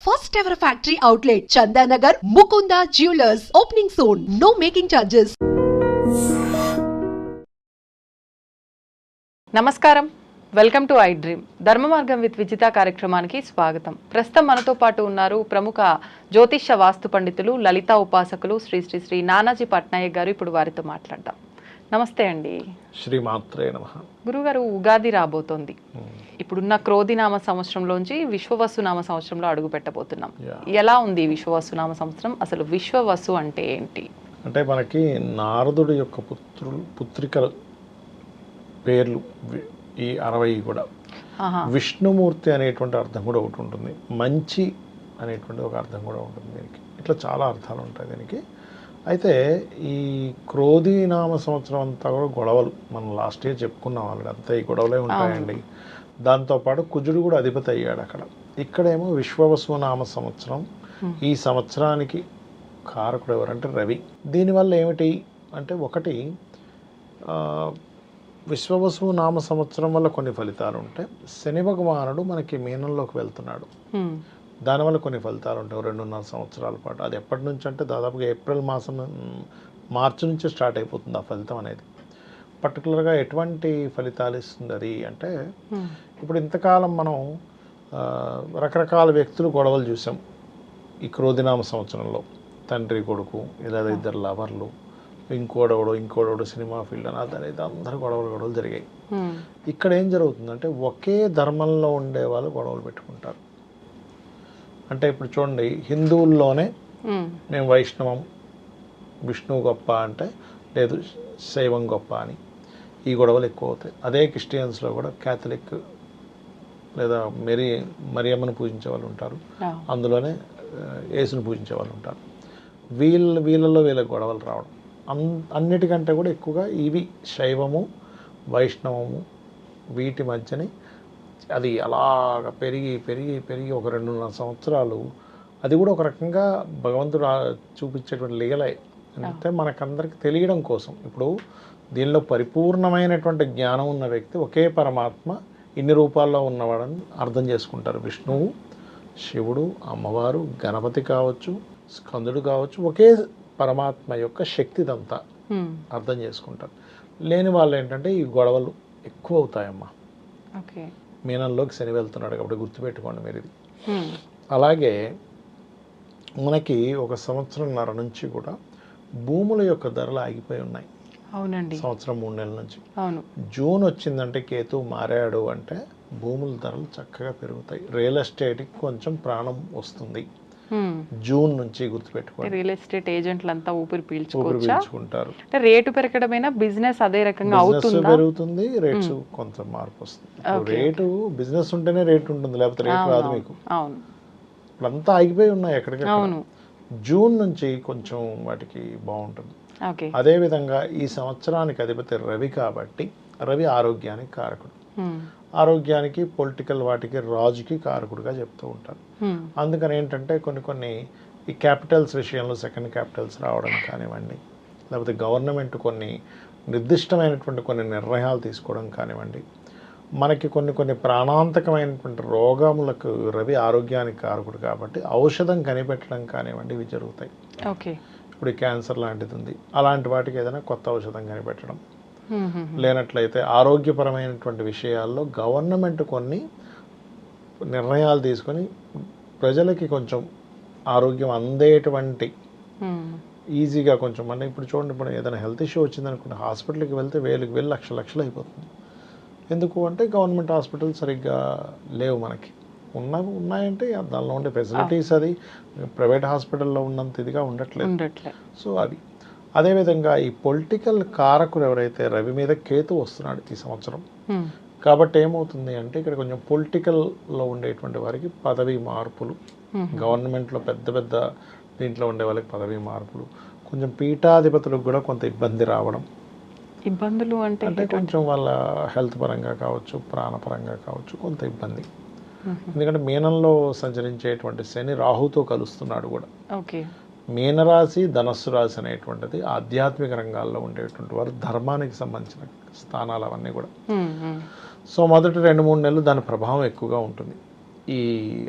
first ever factory outlet, Chandanagar, Mukunda Jewelers, opening soon. No making charges. నమస్కారం, welcome to I dream. ధర్మ మార్గం with Vijitha కార్యక్రమానికి స్వాగతం. ప్రస్తుతం మనతో పాటు ఉన్నారు ప్రముఖ జ్యోతిష్య వాస్తు పండితులు, లలిత ఉపాసకులు శ్రీ శ్రీ శ్రీ నానాజీ పట్నాయక్ గారు. ఇప్పుడు వారితో మాట్లాడదాం. నమస్తే అండి. శ్రీమాత్రే నమః. గురుగారు, ఉగాది రాబోతోంది. ఇప్పుడున్న క్రోధినామ సంవత్సరంలోంచి విశ్వవసునామ సంవత్సరంలో అడుగు పెట్టబోతున్నాం. ఎలా ఉంది విశ్వవసునామ సంవత్సరం? అసలు విశ్వవసు అంటే ఏంటి? అంటే మనకి నారదుడి యొక్క పుత్రికల పేర్లు ఈ 60 కూడా విష్ణుమూర్తి అనేటువంటి అర్థం కూడా ఒకటి ఉంటుంది, మంచి అనేటువంటి ఒక అర్థం కూడా ఉంటుంది దీనికి. ఇట్లా చాలా అర్థాలు ఉంటాయి దీనికి. అయితే ఈ క్రోధినామ సంవత్సరం అంతా కూడా గొడవలు, మనం లాస్ట్ ఇయర్ చెప్పుకున్నాం ఆల్రెడీ, అంతా ఈ గొడవలే ఉంటాయండి. దాంతోపాటు కుజుడు కూడా అధిపతి అయ్యాడు అక్కడ. ఇక్కడేమో విశ్వవసునామ సంవత్సరం. ఈ సంవత్సరానికి కారకుడు ఎవరంటే రవి. దీనివల్ల ఏమిటి అంటే, ఒకటి విశ్వవసు నామ సంవత్సరం వల్ల కొన్ని ఫలితాలు ఉంటాయి. శని భగవానుడు మనకి మీనంలోకి వెళ్తున్నాడు, దానివల్ల కొన్ని ఫలితాలు ఉంటాయి 2.5 సంవత్సరాల పాటు. అది ఎప్పటి నుంచి అంటే దాదాపుగా ఏప్రిల్ మాసం, మార్చి నుంచి స్టార్ట్ అయిపోతుంది ఆ ఫలితం అనేది. పర్టికులర్గా ఎటువంటి ఫలితాలు ఇస్తుంది అది అంటే, ఇప్పుడు ఇంతకాలం మనం రకరకాల వ్యక్తులు గొడవలు చూసాం ఈ క్రోధినామ సంవత్సరంలో. తండ్రి కొడుకు, లేదా ఇద్దరు లవర్లు, ఇంకోడోడు సినిమా ఫీల్డ్ అని అనేది అందరూ గొడవలు జరిగాయి. ఇక్కడ ఏం జరుగుతుందంటే, ఒకే ధర్మంలో ఉండే వాళ్ళు గొడవలు పెట్టుకుంటారు. అంటే ఇప్పుడు చూడండి, హిందువుల్లోనే మేము వైష్ణవం, విష్ణువు గొప్ప అంటే, లేదు శైవం గొప్ప అని ఈ గొడవలు ఎక్కువ అవుతాయి. అదే క్రిస్టియన్స్లో కూడా క్యాథలిక్ లేదా మరియమ్మను పూజించే వాళ్ళు ఉంటారు, అందులోనే యేసును పూజించే వాళ్ళు ఉంటారు. వీళ్ళలో వీళ్ళకి గొడవలు రావడం. అన్నిటికంటే కూడా ఎక్కువగా ఇవి శైవము, వైష్ణవము, వీటి మధ్యని అది అలాగ పెరిగి ఒక 2.5 సంవత్సరాలు. అది కూడా ఒక రకంగా భగవంతుడు చూపించేటువంటి లీలే. అంటే మనకందరికి తెలియడం కోసం. ఇప్పుడు దీనిలో పరిపూర్ణమైనటువంటి జ్ఞానం ఉన్న వ్యక్తి ఒకే పరమాత్మ ఇన్ని రూపాల్లో ఉన్నవాడని అర్థం చేసుకుంటారు. విష్ణువు, శివుడు, అమ్మవారు, గణపతి కావచ్చు, స్కందుడు కావచ్చు, ఒకే పరమాత్మ యొక్క శక్తి ఇదంతా అర్థం చేసుకుంటారు. లేని వాళ్ళు ఏంటంటే ఈ గొడవలు ఎక్కువ అవుతాయమ్మా. మీనంలోకి శని వెళ్తున్నాడు కాబట్టి గుర్తుపెట్టుకోండి మీరు ఇది. అలాగే మనకి ఒక 1.5 సంవత్సరం నుంచి కూడా భూముల యొక్క ధరలు ఆగిపోయి ఉన్నాయి. అవునండి, 1 సంవత్సరం 3 నెలల నుంచి. అవును, జూన్ వచ్చిందంటే కేతు మారాడు అంటే భూముల ధరలు చక్కగా పెరుగుతాయి. రియల్ ఎస్టేట్కి కొంచెం ప్రాణం వస్తుంది జూన్ నుంచి. గుర్తుపెట్టుకోండి, రియల్ ఎస్టేట్ ఏజెంట్లు అంతా ఊపిరి పీల్చుకుంటారు. రేటు పెరగడమైనా బిజినెస్ అదే రకంగా పెరుగుతుంది, రేట్స్ కొంత మార్పు వస్తుంది. రేటు బిజినెస్ ఉంటేనే రేట్ ఉంటుంది, లేకపోతే రేట్ రాదు మీకు. ఇప్పుడంతా ఆగిపోయి ఉన్నాయి ఎక్కడికక్కడ. జూన్ నుంచి కొంచెం వాటికి బాగుంటుంది. అదేవిధంగా ఈ సంవత్సరానికి అధిపతి రవి కాబట్టి, రవి ఆరోగ్యానికి కారకుడు. ఆరోగ్యానికి, పొలిటికల్ వాటికి, రాజుకి కారకుడుగా చెప్తూ ఉంటారు. అందుకని ఏంటంటే కొన్ని ఈ క్యాపిటల్స్ విషయంలో సెకండ్ క్యాపిటల్స్ రావడం కానివ్వండి, లేకపోతే గవర్నమెంట్ కొన్ని నిర్దిష్టమైనటువంటి కొన్ని నిర్ణయాలు తీసుకోవడం కానివ్వండి, మనకి కొన్ని ప్రాణాంతకమైనటువంటి రోగములకు రవి ఆరోగ్యానికి కారకుడు కాబట్టి ఔషధం కనిపెట్టడం కానివ్వండి, ఇవి జరుగుతాయి. ఇప్పుడు క్యాన్సర్ లాంటిది ఉంది, అలాంటి వాటికి ఏదైనా కొత్త ఔషధం కనిపెట్టడం. లేనట్లయితే ఆరోగ్యపరమైనటువంటి విషయాల్లో గవర్నమెంట్ కొన్ని నిర్ణయాలు తీసుకొని ప్రజలకి కొంచెం ఆరోగ్యం అందేటువంటి ఈజీగా కొంచెం. అంటే ఇప్పుడు చూడండి, ఇప్పుడు ఏదైనా హెల్త్ ఇష్యూ వచ్చిందనుకోండి, హాస్పిటల్కి వెళ్తే వేలు లక్షలు అయిపోతుంది. ఎందుకు అంటే గవర్నమెంట్ హాస్పిటల్ సరిగ్గా లేవు మనకి. ఉన్నాయంటే దానిలో ఉండే ఫెసిలిటీస్ అది ప్రైవేట్ హాస్పిటల్లో ఉన్నంత ఇదిగా ఉండట్లేదు. సో అది. అదేవిధంగా ఈ పొలిటికల్ కారకులు ఎవరైతే, రవి మీద కేతు వస్తున్నాడు ఈ సంవత్సరం కాబట్టి ఏమవుతుంది అంటే, ఇక్కడ కొంచెం పొలిటికల్లో ఉండేటువంటి వారికి పదవి మార్పులు, గవర్నమెంట్లో పెద్ద దీంట్లో ఉండే వాళ్ళకి పదవి మార్పులు, కొంచెం పీఠాధిపతులకు కూడా కొంత ఇబ్బంది రావడం. ఇబ్బందులు అంటే కొంచెం వాళ్ళ హెల్త్ పరంగా కావచ్చు, ప్రాణపరంగా కావచ్చు కొంత ఇబ్బంది. ఎందుకంటే మీనంలో సంచరించేటువంటి శని రాహుతో కలుస్తున్నాడు కూడా. మీనరాశి, ధనస్సు రాశి అనేటువంటిది ఆధ్యాత్మిక రంగాల్లో ఉండేటువంటి వారు, ధర్మానికి సంబంధించిన స్థానాలు అవన్నీ కూడా. సో మొదటి 2-3 నెలలు దాని ప్రభావం ఎక్కువగా ఉంటుంది. ఈ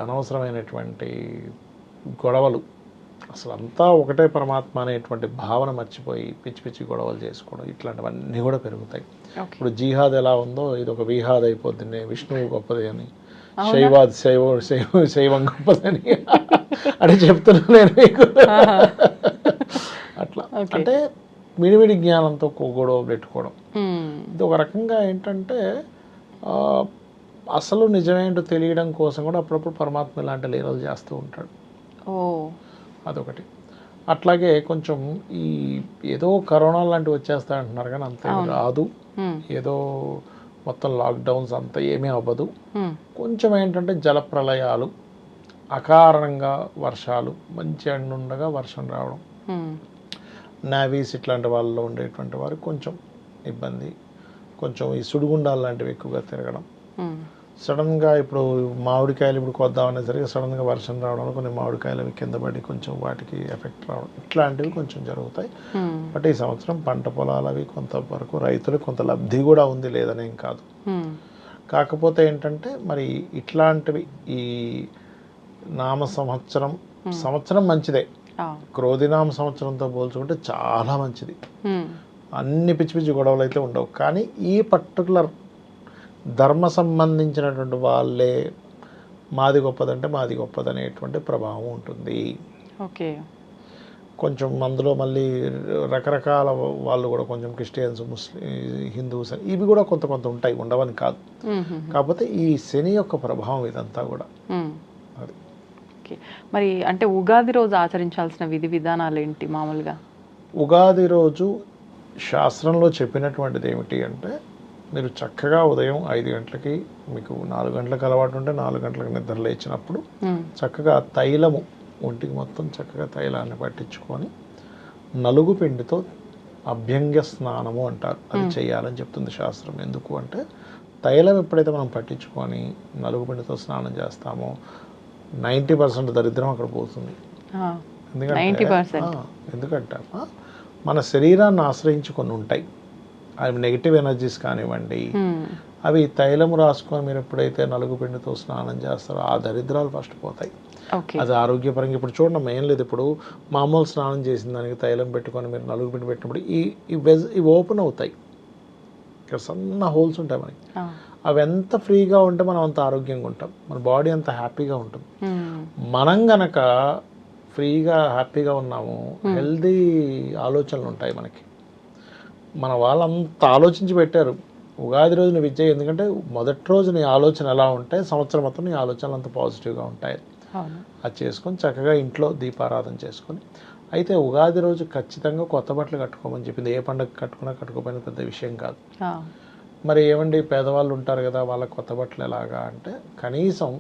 అనవసరమైనటువంటి గొడవలు, అసలు అంతా ఒకటే పరమాత్మ అనేటువంటి భావన మర్చిపోయి పిచ్చి పిచ్చి గొడవలు చేసుకోవడం, ఇట్లాంటివన్నీ కూడా పెరుగుతాయి. ఇప్పుడు జిహాద్ ఎలా ఉందో ఇది ఒక విహాద్ అయిపోతుంది, విష్ణువు గొప్పది అని, శైవం గొప్పదని అని చెప్తున్నా నేను మీకు. అట్లా అంటే మిడిమిడి జ్ఞానంతో గొడవ పెట్టుకోవడం, ఇది ఒక రకంగా ఏంటంటే అసలు నిజమేంటో తెలియడం కోసం కూడా అప్పుడప్పుడు పరమాత్మ ఇలాంటి లీలలు చేస్తూ ఉంటాడు. అదొకటి. అట్లాగే కొంచెం ఈ ఏదో కరోనా లాంటివి వచ్చేస్తా అంటున్నారు కానీ అంత రాదు, ఏదో మొత్తం లాక్డౌన్స్ అంతా ఏమీ అవ్వదు. కొంచెం ఏంటంటే జలప్రలయాలు, అకారణంగా వర్షాలు, మంచి ఎండ ఉండగా వర్షం రావడం, నావీస్ ఇట్లాంటి వాళ్ళలో ఉండేటువంటి వారికి కొంచెం ఇబ్బంది, కొంచెం ఈ సుడిగుండాలు లాంటివి ఎక్కువగా తిరగడం, సడన్గా ఇప్పుడు మామిడికాయలు ఇప్పుడు కొద్దామనేసరికి సడన్గా వర్షం రావడం, కొన్ని మామిడికాయలు అవి కింద పడి కొంచెం వాటికి ఎఫెక్ట్ రావడం, ఇట్లాంటివి కొంచెం జరుగుతాయి. బట్ ఈ సంవత్సరం పంట పొలాలు అవి కొంతవరకు రైతులకు కొంత లబ్ధి కూడా ఉంది, లేదనేం కాదు. కాకపోతే ఏంటంటే మరి ఇట్లాంటివి ఈ నామ సంవత్సరం మంచిదే, క్రోధినామ సంవత్సరంతో పోల్చుకుంటే చాలా మంచిది. అన్ని పిచ్చి పిచ్చి గొడవలు అయితే ఉండవు. కానీ ఈ పర్టికులర్ ధర్మ సంబంధించినటువంటి వాళ్ళే మాది గొప్పదంటే మాది గొప్పదనేటువంటి ప్రభావం ఉంటుంది. ఓకే. కొంచెం అందులో మళ్ళీ రకరకాల వాళ్ళు కూడా కొంచెం క్రిస్టియన్స్, ముస్లిం, హిందూస్ ఇవి కూడా కొంత కొంత ఉంటాయి, ఉండవని కాదు. కాకపోతే ఈ శని యొక్క ప్రభావం ఇదంతా కూడా అది. మరి అంటే ఉగాది రోజు ఆచరించాల్సిన విధి విధానాలు ఏంటి మామూలుగా? ఉగాది రోజు శాస్త్రంలో చెప్పినటువంటిది ఏమిటి అంటే, మీరు చక్కగా ఉదయం 5 గంటలకి, మీకు 4 గంటలకు అలవాటు ఉంటే 4 గంటలకు నిద్ర లేచినప్పుడు చక్కగా తైలము ఒంటికి మొత్తం చక్కగా తైలాన్ని పట్టించుకొని నలుగు పిండితో అభ్యంగ స్నానము అంటారు, అది చేయాలని చెప్తుంది శాస్త్రం. ఎందుకు అంటే తైలం ఎప్పుడైతే మనం పట్టించుకొని నలుగు పిండితో స్నానం చేస్తామో 90% దరిద్రం అక్కడ పోతుంది. ఎందుకంటే మన శరీరాన్ని ఆశ్రయించి కొన్ని ఉంటాయి, అవి నెగిటివ్ ఎనర్జీస్ కానివ్వండి, అవి తైలము రాసుకొని మీరు ఎప్పుడైతే నలుగు పిండితో స్నానం చేస్తారో ఆ దరిద్రాలు ఫస్ట్ పోతాయి. అది ఆరోగ్యపరంగా ఇప్పుడు చూడండి, ఏం లేదు, ఇప్పుడు మామూలు స్నానం చేసిన దానికి తైలం పెట్టుకొని మీరు నలుగు పిండి పెట్టినప్పుడు ఇవి ఓపెన్ అవుతాయి, ఇక్కడ సన్న హోల్స్ ఉంటాయి మనకి. అవి ఎంత ఫ్రీగా ఉంటే మనం అంత ఆరోగ్యంగా ఉంటాం, మన బాడీ అంత హ్యాపీగా ఉంటుంది. మనం గనక ఫ్రీగా హ్యాపీగా ఉన్నాము, హెల్దీ ఆలోచనలు ఉంటాయి మనకి. మన వాళ్ళంత ఆలోచించి పెట్టారు ఉగాది రోజు నువ్వు ఇచ్చే, ఎందుకంటే మొదటి రోజు నీ ఆలోచన ఎలా ఉంటే సంవత్సరం మొత్తం నీ ఆలోచనలు అంత పాజిటివ్గా ఉంటాయి. అది చేసుకొని చక్కగా ఇంట్లో దీపారాధన చేసుకొని, అయితే ఉగాది రోజు ఖచ్చితంగా కొత్త బట్టలు కట్టుకోమని చెప్పింది. ఏ పండుగ కట్టుకోపోయినా పెద్ద విషయం కాదు. మరి ఏమండి పేదవాళ్ళు ఉంటారు కదా, వాళ్ళకి కొత్త బట్టలు ఎలాగా అంటే, కనీసం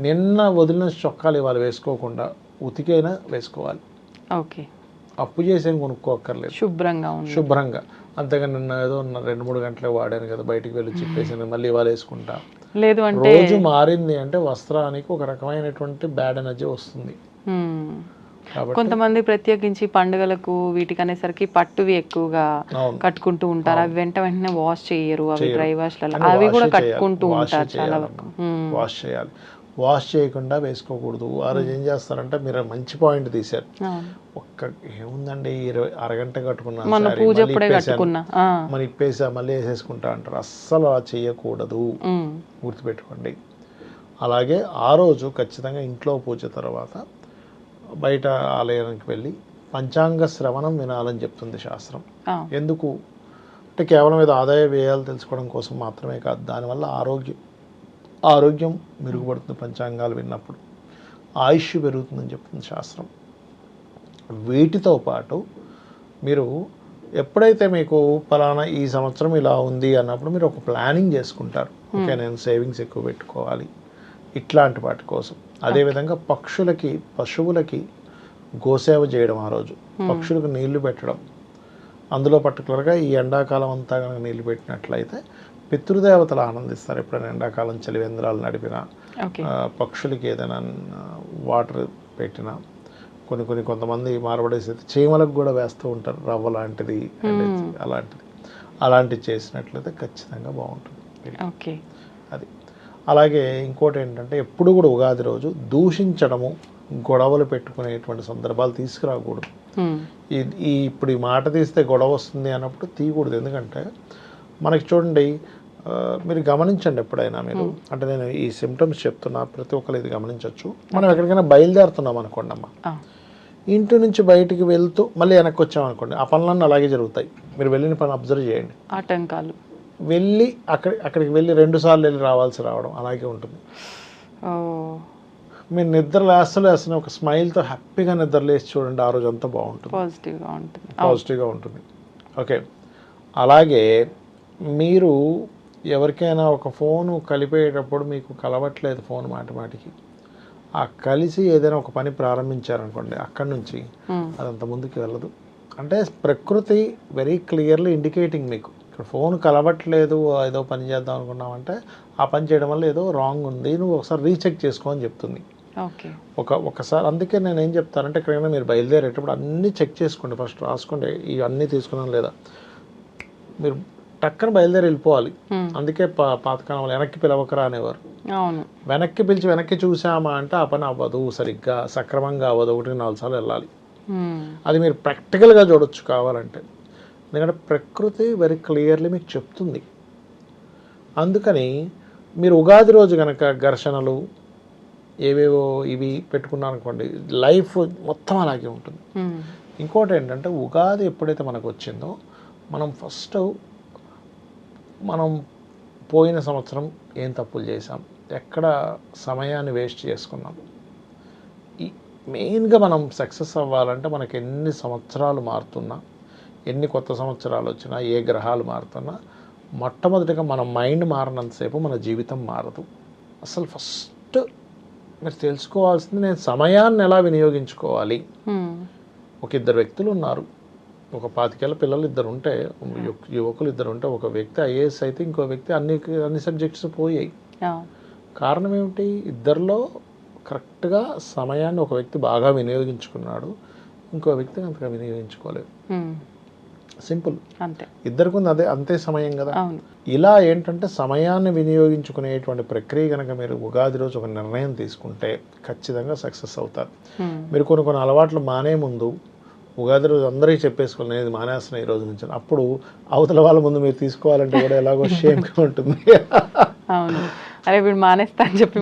నిన్న వదిలిన చొక్కాలు ఇవాళ వేసుకోకుండా ఉతికైనా వేసుకోవాలి. ఓకే. అప్పు చేసేం కొనుక్కోక్కర్లేదు, శుభ్రంగా. అంతేగా నిన్న ఏదో 2-3 గంటలే వాడాను కదా, బయటికి వెళ్ళి చిప్పేసాను, మళ్ళీ ఇవాళ వేసుకుంటా లేదు అంటే రోజు మారింది అంటే వస్త్రానికి ఒక రకమైనటువంటి బ్యాడ్ ఎనర్జీ వస్తుంది. కొంతమంది ప్రత్యేకించి పండుగలకు వీటికి అనేసరికి పట్టువి ఎక్కువగా కట్టుకుంటూ ఉంటారు, అవి వెంటనే వాష్ చేయరు, అవి డ్రై వాష్ అవి కూడా కట్టుకుంటూ ఉంటారు చాలా వరకు. వాష్ చేయాలి, వాష్ చేయకుండా వేసుకోకూడదు. ఆ రోజు ఏం చేస్తారంటే, మీరు మంచి పాయింట్ తీశారు, ఏముందండి 20 అరగంట కట్టుకున్నా మరి ఇప్పేసా మళ్ళీ వేసేసుకుంటా అంటారు. అస్సలు అలా చేయకూడదు, గుర్తుపెట్టుకోండి. అలాగే ఆ రోజు ఖచ్చితంగా ఇంట్లో పూజ తర్వాత బయట ఆలయానికి వెళ్ళి పంచాంగ శ్రవణం వినాలని చెప్తుంది శాస్త్రం. ఎందుకు అంటే కేవలం ఏదో ఆదాయ వ్యయాలు తెలుసుకోవడం కోసం మాత్రమే కాదు, దానివల్ల ఆరోగ్యం మెరుగుపడుతుంది. పంచాంగాలు విన్నప్పుడు ఆయుష్ పెరుగుతుందని చెప్తుంది శాస్త్రం. వీటితో పాటు మీరు ఎప్పుడైతే మీకు పలానా ఈ సంవత్సరం ఇలా ఉంది అన్నప్పుడు మీరు ఒక ప్లానింగ్ చేసుకుంటారు, ఓకే నేను సేవింగ్స్ ఎక్కువ పెట్టుకోవాలి ఇట్లాంటి వాటి కోసం. అదేవిధంగా పశువులకి గోసేవ చేయడం, ఆ రోజు పక్షులకు నీళ్లు పెట్టడం, అందులో పర్టికులర్గా ఈ ఎండాకాలం అంతా కనుక నీళ్లు పెట్టినట్లయితే పితృదేవతలు ఆనందిస్తారు. ఎప్పుడైనా ఎండాకాలం చలివేంద్రాలు నడిపినా, పక్షులకి ఏదైనా వాటర్ పెట్టినా, కొంతమంది మారబడేసి చీమలకు కూడా వేస్తూ ఉంటారు, రవ్వ లాంటిది అలాంటివి చేసినట్లయితే ఖచ్చితంగా బాగుంటుంది. అది అలాగే ఇంకోటి ఏంటంటే ఎప్పుడు కూడా ఉగాది రోజు దూషించడము, గొడవలు పెట్టుకునేటువంటి సందర్భాలు తీసుకురాకూడదు. ఇప్పుడు ఈ మాట తీస్తే గొడవ వస్తుంది అన్నప్పుడు తీయకూడదు. ఎందుకంటే మనకి చూడండి, మీరు గమనించండి ఎప్పుడైనా మీరు, అంటే నేను ఈ సిమ్టమ్స్ చెప్తున్నా, ప్రతి ఒక్కరు ఇది గమనించవచ్చు. మనం ఎక్కడికైనా బయలుదేరుతున్నాం అనుకోండి అమ్మ, ఇంటి నుంచి బయటికి వెళ్తూ మళ్ళీ వెనక్కి వచ్చామనుకోండి, ఆ పనులన్నీ అలాగే జరుగుతాయి. మీరు వెళ్ళిన పని అబ్జర్వ్ చేయండి. ఆటంకాలు వెళ్ళి అక్కడికి వెళ్ళి 2 సార్లు వెళ్ళి రావడం అలాగే ఉంటుంది. మీరు నిద్ర లేస్తూనే ఒక స్మైల్తో హ్యాపీగా నిద్ర లేచి చూడండి, ఆ రోజు అంతా బాగుంటుంది, పాజిటివ్గా ఉంటుంది. ఓకే, అలాగే మీరు ఎవరికైనా ఒక ఫోను కలిపేటప్పుడు మీకు కలవట్లేదు ఫోన్ మాటికి, ఆ కలిసి ఏదైనా ఒక పని ప్రారంభించారనుకోండి, అక్కడి నుంచి అదంత ముందుకు వెళ్ళదు. అంటే ప్రకృతి వెరీ క్లియర్లీ ఇండికేటింగ్ మీకు, ఇక్కడ ఫోన్ కలవట్లేదు, ఏదో పని చేద్దాం అనుకున్నామంటే ఆ పని చేయడం వల్ల ఏదో రాంగ్ ఉంది, నువ్వు ఒకసారి రీచెక్ చేసుకో అని చెప్తుంది. ఒకసారి అందుకే నేను ఏం చెప్తానంటే, ఎక్కడైనా మీరు బయలుదేరేటప్పుడు అన్నీ చెక్ చేసుకోండి, ఫస్ట్ రాసుకోండి ఇవన్నీ తీసుకున్నాం లేదా. మీరు టక్కన బయలుదేరి వెళ్ళిపోవాలి. అందుకే పాతకాలం వెనక్కి పిలవకరా అనేవారు. వెనక్కి పిలిచి వెనక్కి చూసామా అంటే ఆ పని అవ్వదు, సరిగ్గా సక్రమంగా అవ్వదు, 1-4 సార్లు వెళ్ళాలి. అది మీరు ప్రాక్టికల్గా చూడొచ్చు కావాలంటే, ఎందుకంటే ప్రకృతి వెరీ క్లియర్లీ మీకు చెప్తుంది. అందుకని మీరు ఉగాది రోజు కనుక ఘర్షణలు ఏవేవో ఇవి పెట్టుకున్నారనుకోండి, లైఫ్ మొత్తం అలాగే ఉంటుంది. ఇంకోటి ఏంటంటే, ఉగాది ఎప్పుడైతే మనకు వచ్చిందో, మనం పోయిన సంవత్సరం ఏం తప్పులు చేసాం, ఎక్కడ సమయాన్ని వేస్ట్ చేసుకున్నాం, మెయిన్గా మనం సక్సెస్ అవ్వాలంటే మనకి ఎన్ని సంవత్సరాలు మారుతున్నా, ఎన్ని కొత్త సంవత్సరాలు వచ్చినా, ఏ గ్రహాలు మారుతున్నా, మొట్టమొదటిగా మన మైండ్ మారినంతసేపు మన జీవితం మారదు. అసలు ఫస్ట్ మీరు తెలుసుకోవాల్సింది, నేను సమయాన్ని ఎలా వినియోగించుకోవాలి. ఒక 2 వ్యక్తులు ఉన్నారు, ఒక 25 ఏళ్ల పిల్లలు 2 ఉంటే, యువకులు 2 ఉంటే, ఒక వ్యక్తి ఐఏఎస్ అయితే ఇంకో వ్యక్తి అన్ని సబ్జెక్ట్స్ పోయాయి. కారణం ఏమిటి? ఇద్దరిలో కరెక్ట్గా సమయాన్ని ఒక వ్యక్తి బాగా వినియోగించుకున్నాడు, ఇంకో వ్యక్తి అంతగా వినియోగించుకోలేదు. సింపుల్, అంతే. ఇద్దరికి ఉంది అంతే సమయం కదా. ఇలా ఏంటంటే సమయాన్ని వినియోగించుకునేటువంటి ప్రక్రియ కనుక మీరు ఉగాది రోజు ఒక నిర్ణయం తీసుకుంటే ఖచ్చితంగా సక్సెస్ అవుతారు. మీరు కొన్ని అలవాట్లు మానే ముందు ఉగాది రోజు అందరికీ చెప్పేసుకోవాలి, నేను ఇది మానేస్తున్నా ఈ రోజు నుంచి. అప్పుడు అవతల వాళ్ళ ముందు మీరు తీసుకోవాలంటే కూడా ఎలాగో షేమ్గా ఉంటుంది. మానేస్తా అని చెప్పి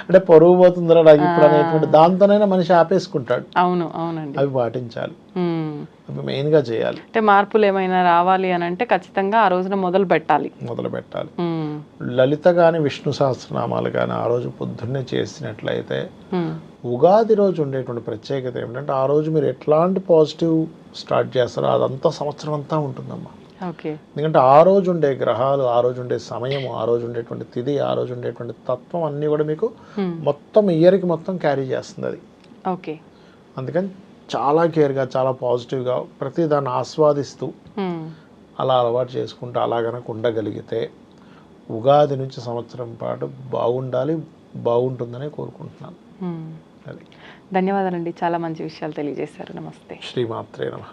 అంటే పరువు పోతుందిరా నాకు ఇప్పుడు అనేటువంటి దాంతోనైనా మనిషి ఆపేసుకుంటాడు. అవునండి, అవి పాటించాలి, అవి మెయిన్గా చేయాలి. అంటే మార్పులు ఏమైనా రావాలి అని అంటే ఖచ్చితంగా ఆ రోజున మొదలు పెట్టాలి. లలిత కానీ విష్ణు సహస్రనామాలు కానీ ఆ రోజు పొద్దున్నే చేసినట్లయితే, ఉగాది రోజు ఉండేటువంటి ప్రత్యేకత ఏమిటంటే, ఆ రోజు మీరు ఎట్లాంటి పాజిటివ్ స్టార్ట్ చేస్తారో అదంతా సంవత్సరం అంతా ఉంటుందమ్మా. ఎందుకంటే ఆ రోజు ఉండే గ్రహాలు, ఆ రోజు ఉండే సమయం, ఆ రోజు ఉండేటువంటి తిథి, ఆ రోజు ఉండేటువంటి తత్వం అన్నీ కూడా మీకు మొత్తం ఇయర్కి మొత్తం క్యారీ చేస్తుంది అది. అందుకని చాలా కేర్గా, చాలా పాజిటివ్గా ప్రతి దాన్ని ఆస్వాదిస్తూ అలా అలవాటు చేసుకుంటూ అలా కనుక ఉండగలిగితే ఉగాది నుంచి సంవత్సరం పాటు బాగుంటుందనే కోరుకుంటున్నాను. ధన్యవాదాలండి, చాలా మంచి విషయాలు తెలియజేశారు. నమస్తే. శ్రీమాత్రే నమః.